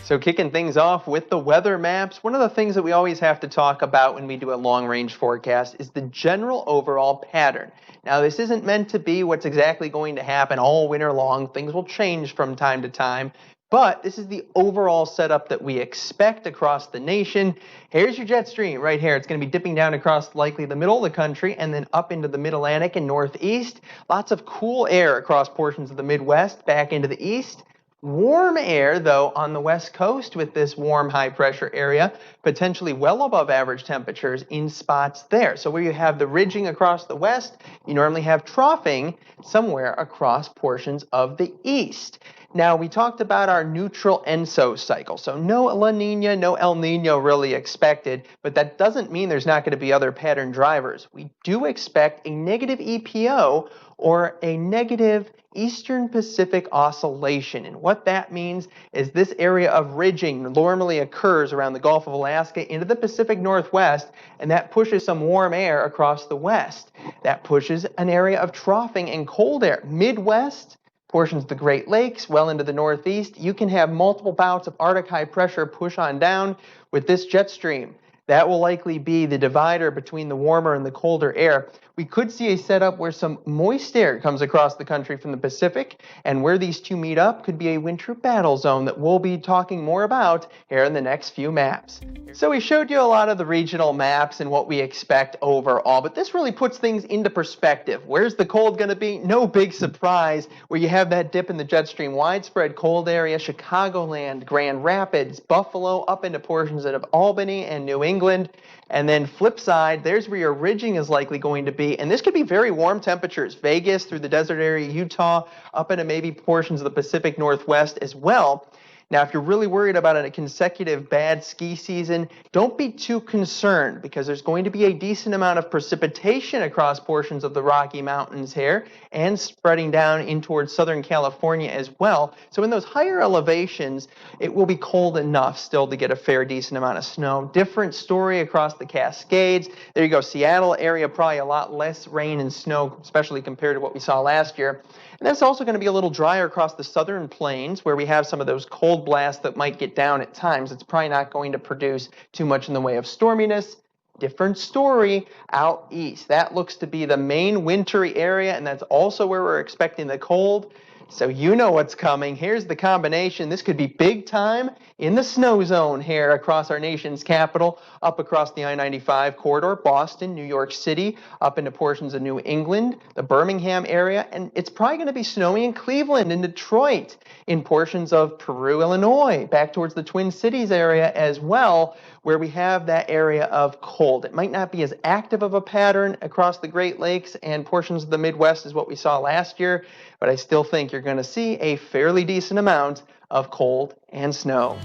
So kicking things off with the weather maps, one of the things that we always have to talk about when we do a long-range forecast is the general overall pattern. Now, this isn't meant to be what's exactly going to happen all winter long. Things will change from time to time, but this is the overall setup that we expect across the nation. Here's your jet stream right here. It's going to be dipping down across likely the middle of the country and then up into the mid-Atlantic and northeast. Lots of cool air across portions of the Midwest, back into the east. Warm air, though, on the west coast with this warm high pressure area, potentially well above average temperatures in spots there. So where you have the ridging across the west, you normally have troughing somewhere across portions of the east. Now, we talked about our neutral ENSO cycle. So no La Nina, no El Nino really expected, but that doesn't mean there's not going to be other pattern drivers. We do expect a negative EPO or a negative Eastern Pacific Oscillation. And what that means is this area of ridging normally occurs around the Gulf of Alaska into the Pacific Northwest, and that pushes some warm air across the west. That pushes an area of troughing and cold air. Midwest, portions of the Great Lakes, well into the northeast, you can have multiple bouts of Arctic high pressure push on down with this jet stream. That will likely be the divider between the warmer and the colder air. We could see a setup where some moist air comes across the country from the Pacific, and where these two meet up could be a winter battle zone that we'll be talking more about here in the next few maps. So we showed you a lot of the regional maps and what we expect overall, but this really puts things into perspective. Where's the cold going to be? No big surprise. Where you have that dip in the jet stream, widespread cold area, Chicagoland, Grand Rapids, Buffalo, up into portions of Albany and New England. And then flip side, there's where your ridging is likely going to be. And this could be very warm temperatures. Vegas through the desert area, Utah, up into maybe portions of the Pacific Northwest as well. Now, if you're really worried about a consecutive bad ski season, don't be too concerned because there's going to be a decent amount of precipitation across portions of the Rocky Mountains here and spreading down in towards Southern California as well. So in those higher elevations, it will be cold enough still to get a fair decent amount of snow. Different story across the Cascades. There you go, Seattle area, probably a lot less rain and snow, especially compared to what we saw last year. And that's also going to be a little drier across the southern plains where we have some of those cold blasts that might get down at times. It's probably not going to produce too much in the way of storminess. Different story out east. That looks to be the main wintry area, and that's also where we're expecting the cold. So you know what's coming. Here's the combination. This could be big time in the snow zone here across our nation's capital, up across the I-95 corridor, Boston, New York City, up into portions of New England, the Birmingham area, and it's probably going to be snowy in Cleveland and Detroit, in portions of Peru, Illinois, back towards the Twin Cities area as well, where we have that area of cold. It might not be as active of a pattern across the Great Lakes and portions of the Midwest as what we saw last year, but I still think you're going to see a fairly decent amount of cold and snow.